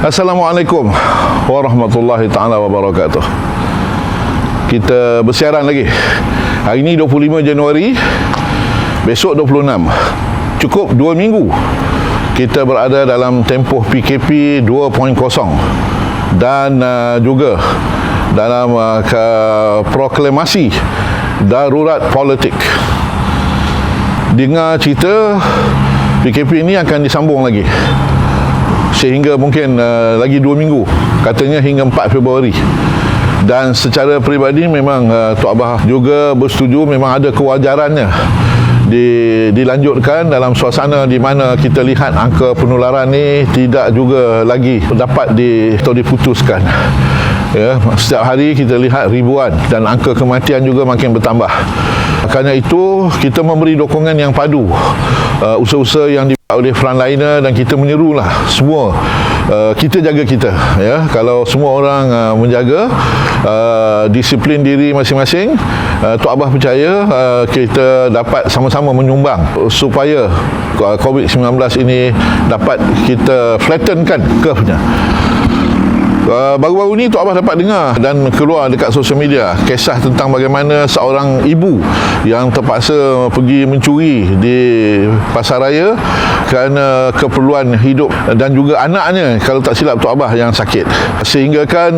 Assalamualaikum warahmatullahi ta'ala wabarakatuh. Kita bersiaran lagi. Hari ini 25 Januari, besok 26. Cukup 2 minggu kita berada dalam tempoh PKP 2.0 dan juga dalam proklamasi darurat politik. Dengar cerita PKP ini akan disambung lagi sehingga mungkin lagi 2 minggu, katanya hingga 4 Februari. Dan secara peribadi memang Tok Abah juga bersetuju, memang ada kewajarannya dilanjutkan dalam suasana di mana kita lihat angka penularan ni tidak juga lagi dapat diputuskan. Ya, setiap hari kita lihat ribuan dan angka kematian juga makin bertambah. Kerana itu kita memberi dukungan yang padu usaha-usaha yang dibuat oleh frontliner, dan kita menyerulah semua kita jaga kita, ya. Kalau semua orang menjaga disiplin diri masing-masing, Tok Abah percaya kita dapat sama-sama menyumbang supaya COVID-19 ini dapat kita flattenkan curve-nya. Baru-baru ni Tok Abah dapat dengar dan keluar dekat sosial media kisah tentang bagaimana seorang ibu yang terpaksa pergi mencuri di pasaraya kerana keperluan hidup, dan juga anaknya, kalau tak silap Tok Abah, yang sakit. Sehingga kan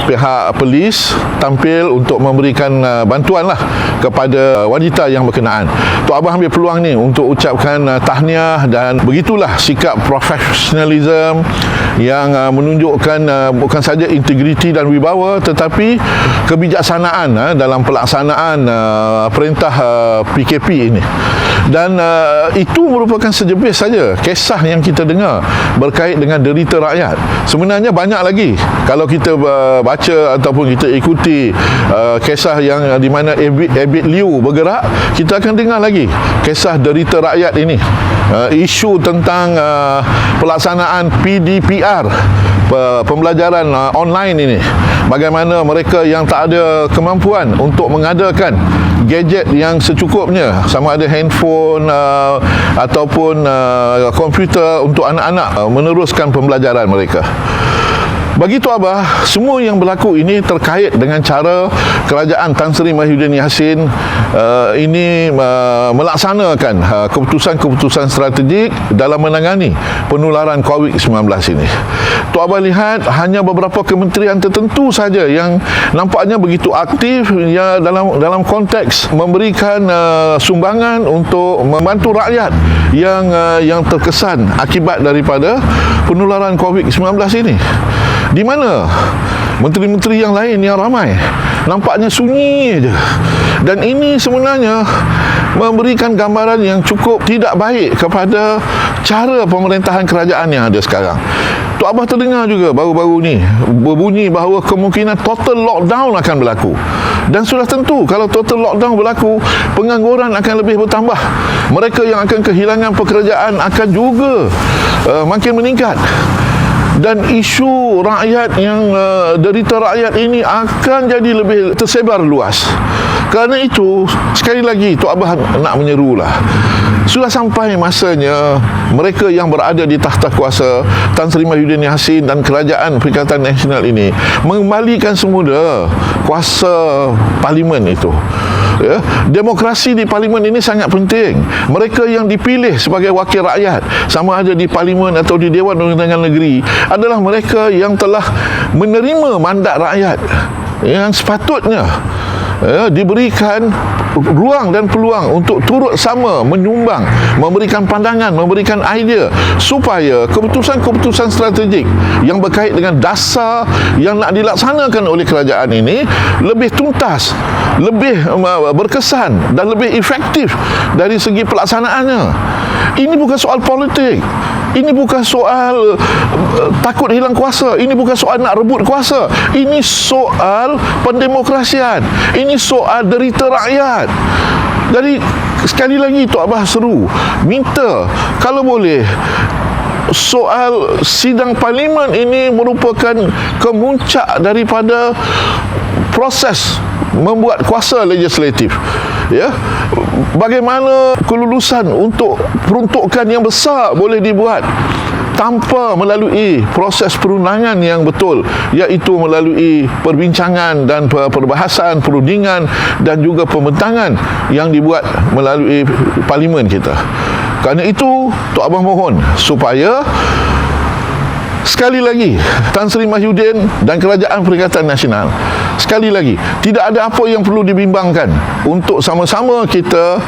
pihak polis tampil untuk memberikan bantuan lah kepada wanita yang berkenaan. Tok Abah ambil peluang ni untuk ucapkan tahniah, dan begitulah sikap profesionalism yang menunjukkan bukan saja integriti dan wibawa, tetapi kebijaksanaan dalam pelaksanaan perintah PKP ini. Dan itu merupakan sejepit saja kisah yang kita dengar berkait dengan derita rakyat. Sebenarnya banyak lagi kalau kita baca ataupun kita ikuti kisah yang di mana Abid Liu bergerak, kita akan dengar lagi kisah derita rakyat ini. Isu tentang pelaksanaan PDPR, pembelajaran online ini, bagaimana mereka yang tak ada kemampuan untuk mengadakan gadget yang secukupnya, sama ada handphone ataupun komputer untuk anak-anak meneruskan pembelajaran mereka. Bagi Tok Abah, semua yang berlaku ini terkait dengan cara kerajaan Tan Sri Mahyudin Yassin ini melaksanakan keputusan-keputusan strategik dalam menangani penularan COVID-19 ini. Tok Abah lihat hanya beberapa kementerian tertentu saja yang nampaknya begitu aktif ya dalam konteks memberikan sumbangan untuk membantu rakyat yang terkesan akibat daripada penularan COVID-19 ini. Di mana menteri-menteri yang lain yang ramai nampaknya sunyi je. Dan ini sebenarnya memberikan gambaran yang cukup tidak baik kepada cara pemerintahan kerajaan yang ada sekarang. Tok Abah terdengar juga baru-baru ni berbunyi bahawa kemungkinan total lockdown akan berlaku. Dan sudah tentu kalau total lockdown berlaku, pengangguran akan lebih bertambah. Mereka yang akan kehilangan pekerjaan akan juga makin meningkat. Dan isu rakyat yang derita rakyat ini akan jadi lebih tersebar luas. Kerana itu, sekali lagi Tok Abah nak menyerulah, sudah sampai masanya mereka yang berada di takhta kuasa, Tan Sri Mahyudin Yassin dan Kerajaan Perikatan Nasional ini, mengembalikan semula kuasa parlimen itu. Ya, demokrasi di parlimen ini sangat penting. Mereka yang dipilih sebagai wakil rakyat, sama ada di parlimen atau di Dewan Undangan Negeri, adalah mereka yang telah menerima mandat rakyat yang sepatutnya diberikan ruang dan peluang untuk turut sama menyumbang, memberikan pandangan, memberikan idea supaya keputusan-keputusan strategik yang berkait dengan dasar yang nak dilaksanakan oleh kerajaan ini lebih tuntas, lebih berkesan dan lebih efektif dari segi pelaksanaannya. Ini bukan soal politik. Ini bukan soal takut hilang kuasa. Ini bukan soal nak rebut kuasa. Ini soal pendemokrasian. Ini soal derita rakyat. Jadi sekali lagi Tok Abah seru, minta kalau boleh soal sidang parlimen ini merupakan kemuncak daripada proses membuat kuasa legislatif. Ya, bagaimana kelulusan untuk peruntukan yang besar boleh dibuat tanpa melalui proses perundangan yang betul, iaitu melalui perbincangan dan perbahasan, perundingan dan juga pembentangan yang dibuat melalui parlimen kita. Kerana itu, Tok Abang mohon supaya sekali lagi Tan Sri Mahyudin dan Kerajaan Perikatan Nasional, sekali lagi, tidak ada apa yang perlu dibimbangkan untuk sama-sama kita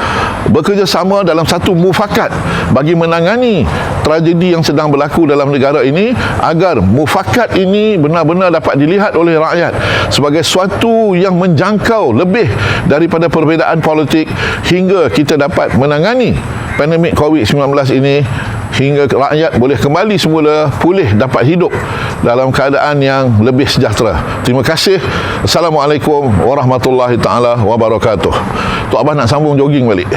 bekerjasama dalam satu mufakat bagi menangani tragedi yang sedang berlaku dalam negara ini, agar mufakat ini benar-benar dapat dilihat oleh rakyat sebagai suatu yang menjangkau lebih daripada perbezaan politik, hingga kita dapat menangani pandemik COVID-19 ini hingga rakyat boleh kembali semula pulih, dapat hidup dalam keadaan yang lebih sejahtera. Terima kasih. Assalamualaikum warahmatullahi taala wabarakatuh. Tok Abang nak sambung jogging balik.